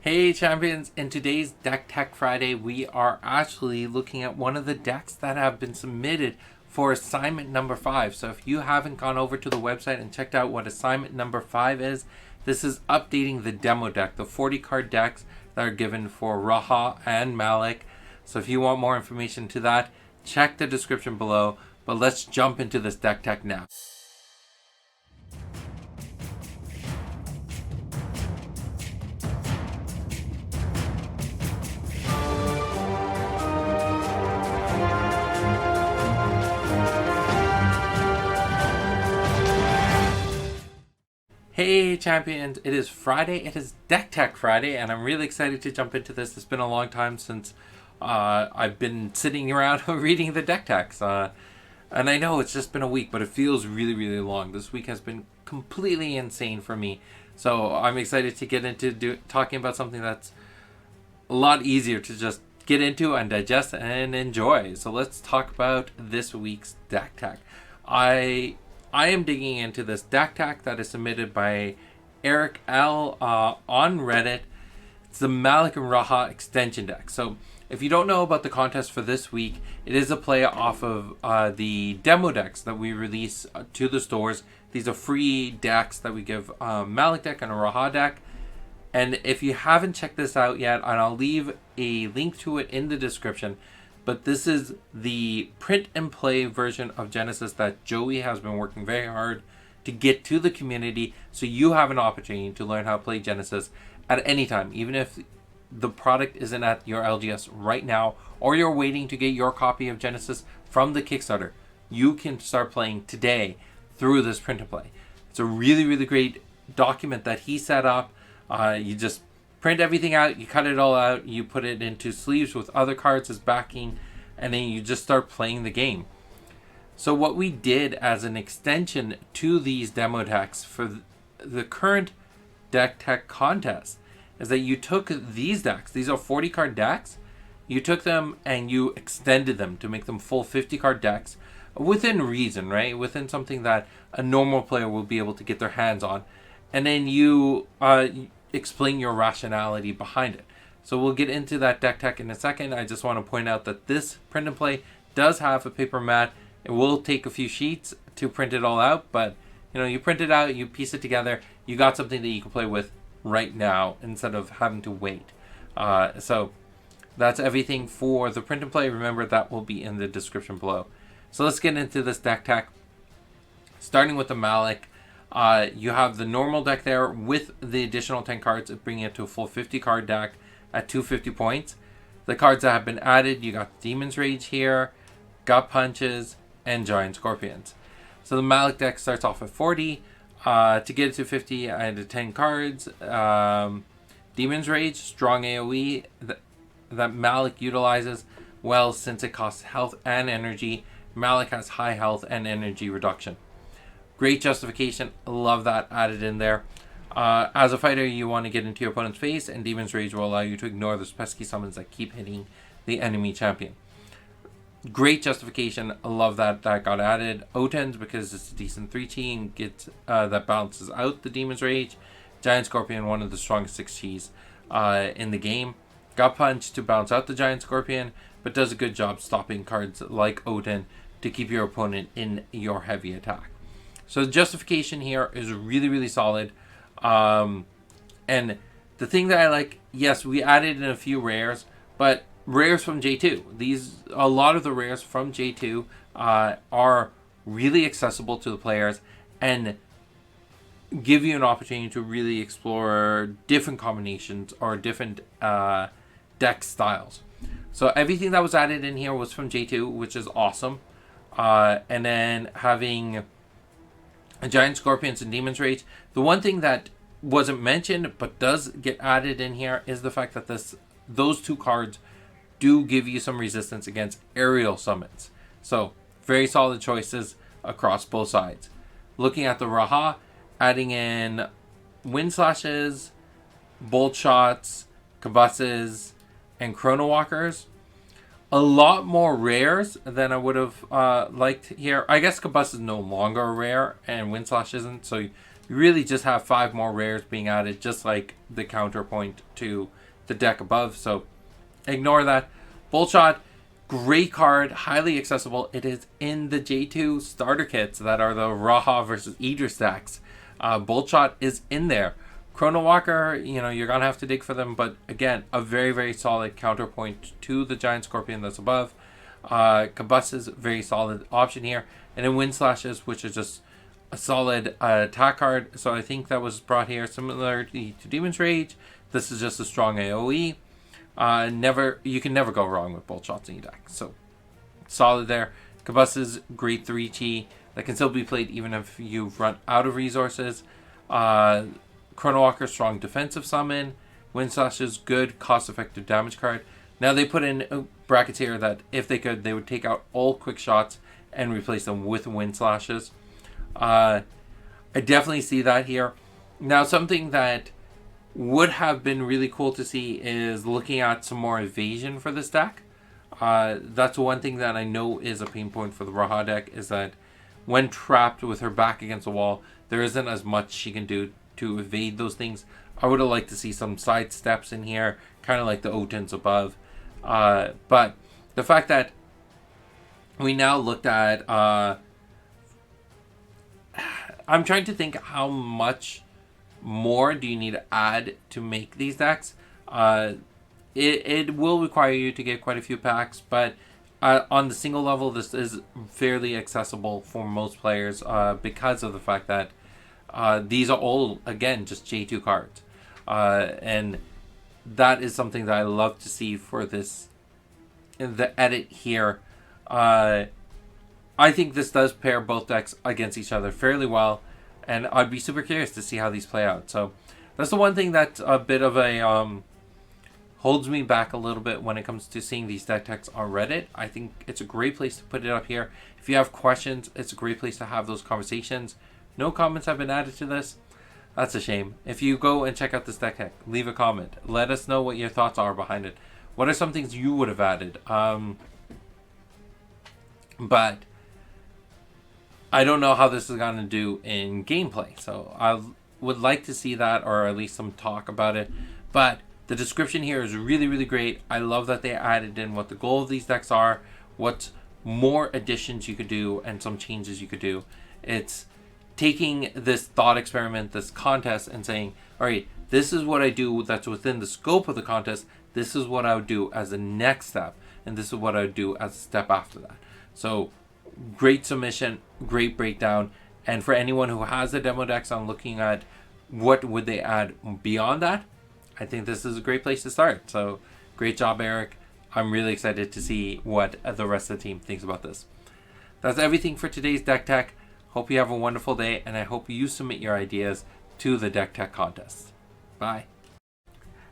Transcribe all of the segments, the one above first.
Hey champions, in today's Deck Tech Friday, we are actually looking at one of the decks that have been submitted for assignment number 5. So if you haven't gone over to the website and checked out what assignment number 5 is, this is updating the demo deck, the 40 card decks that are given for Raha and Malik. So if you want more information to that, check the description below. But let's jump into this Deck Tech now. Hey champions, it is Friday, it is Deck Tech Friday, and I'm really excited to jump into this. It's been a long time since I've been sitting around reading the deck techs. And I know it's just been a week, but it feels really, really long. This week has been completely insane for me. So I'm excited to get into talking about something that's a lot easier to just get into and digest and enjoy. So let's talk about this week's deck tech. I am digging into this deck tech that is submitted by Eric L. On Reddit. It's the Malik and Raha extension deck. So if you don't know about the contest for this week, it is a play off of the demo decks that we release to the stores. These are free decks that we give Malik deck and a Raha deck. And if you haven't checked this out yet, and I'll leave a link to it in the description, but this is the print and play version of Genesis that Joey has been working very hard to get to the community, so you have an opportunity to learn how to play Genesis at any time, even if the product isn't at your LGS right now, or you're waiting to get your copy of Genesis from the Kickstarter. You can start playing today through this print and play. It's a really, really great document that he set up. You just print everything out, you cut it all out, you put it into sleeves with other cards as backing, and then you just start playing the game. So what we did as an extension to these demo decks for the current deck tech contest is that you took these decks, these are 40 card decks, you took them and you extended them to make them full 50 card decks within reason, right? Within something that a normal player will be able to get their hands on. And then you explain your rationality behind it. So we'll get into that deck tech in a second. I just want to point out that this print and play does have a paper mat. It will take a few sheets to print it all out, but you print it out, you piece it together, you got something that you can play with right now instead of having to wait. So that's everything for the print and play. Remember, that will be in the description below. So let's get into this deck tech. Starting with the Malik. You have the normal deck there with the additional 10 cards, bringing it to a full 50 card deck at 250 points. The cards that have been added, you got Demon's Rage here, Gut Punches, and Giant Scorpions. So the Malik deck starts off at 40. To get it to 50, I added 10 cards. Demon's Rage, strong AoE that Malik utilizes well since it costs health and energy. Malik has high health and energy reduction. Great justification. Love that added in there. As a fighter, you want to get into your opponent's face, and Demon's Rage will allow you to ignore those pesky summons that keep hitting the enemy champion. Great justification. I love that got added. Otens, because it's a decent 3-chi and gets that balances out the Demon's Rage. Giant Scorpion, one of the strongest 6-chis in the game. Gut Punch to balance out the Giant Scorpion, but does a good job stopping cards like Oten to keep your opponent in your heavy attack. So the justification here is really, really solid. And the thing that I like, yes, we added in a few rares, but rares from J2. A lot of the rares from J2 are really accessible to the players and give you an opportunity to really explore different combinations or different deck styles. So everything that was added in here was from J2, which is awesome. And then having Giant Scorpions and Demon's Rage. The one thing that wasn't mentioned but does get added in here is the fact that those two cards do give you some resistance against aerial summons. So very solid choices across both sides. Looking at the Raha, adding in Wind Slashes, Bolt Shots, Cabusses, and Chronowackers. A lot more rares than I would have liked here. I guess Cabus is no longer a rare and Windslash isn't, so you really just have 5 more rares being added, just like the counterpoint to the deck above. So ignore that. Bullshot, great card, highly accessible. It is in the J2 starter kits that are the Raha versus Idris stacks. Bullshot is in there. Chronowacker, you're going to have to dig for them. But again, a very, very solid counterpoint to the Giant Scorpion that's above. Combust is a very solid option here. And then Wind Slashes, which is just a solid attack card. So I think that was brought here similarly to Demon's Rage. This is just a strong AoE. You can never go wrong with bolt shots in your deck. So solid there. Combust is great 3G that can still be played even if you've run out of resources. Chronowacker, strong defensive summon. Wind Slash is good, cost-effective damage card. Now they put in brackets here that if they could, they would take out all quick shots and replace them with Wind Slashes. I definitely see that here. Now something that would have been really cool to see is looking at some more evasion for this deck. That's one thing that I know is a pain point for the Raha deck, is that when trapped with her back against the wall, there isn't as much she can do to evade those things. I would have liked to see some side steps in here, kind of like the Otins above. But the fact that we now looked at... I'm trying to think how much more do you need to add to make these decks. It will require you to get quite a few packs, but on the single level, this is fairly accessible for most players because of the fact that these are all, again, just J2 cards. And that is something that I love to see for this, the edit here. I think this does pair both decks against each other fairly well, and I'd be super curious to see how these play out. So that's the one thing that's a bit of a holds me back a little bit when it comes to seeing these deck techs on Reddit. I think it's a great place to put it up here. If you have questions, it's a great place to have those conversations. No comments have been added to this. That's a shame. If you go and check out this deck tech, leave a comment. Let us know what your thoughts are behind it. What are some things you would have added? But I don't know how this is going to do in gameplay. So I would like to see that, or at least some talk about it. But the description here is really, really great. I love that they added in what the goal of these decks are, what more additions you could do, and some changes you could do. It's taking this thought experiment, this contest, and saying, all right, this is what I do that's within the scope of the contest. This is what I would do as a next step. And this is what I would do as a step after that. So great submission, great breakdown. And for anyone who has the demo decks on looking at what would they add beyond that, I think this is a great place to start. So great job, Eric. I'm really excited to see what the rest of the team thinks about this. That's everything for today's Deck Tech. Hope you have a wonderful day, and I hope you submit your ideas to the Deck Tech contest. Bye.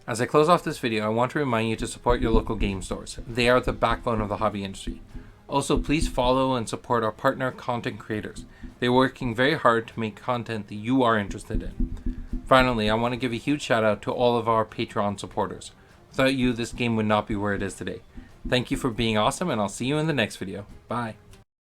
As I close off this video, I want to remind you to support your local game stores. They are the backbone of the hobby industry. Also, please follow and support our partner content creators. They're working very hard to make content that you are interested in. Finally, I want to give a huge shout out to all of our Patreon supporters. Without you, this game would not be where it is today. Thank you for being awesome, and I'll see you in the next video. Bye.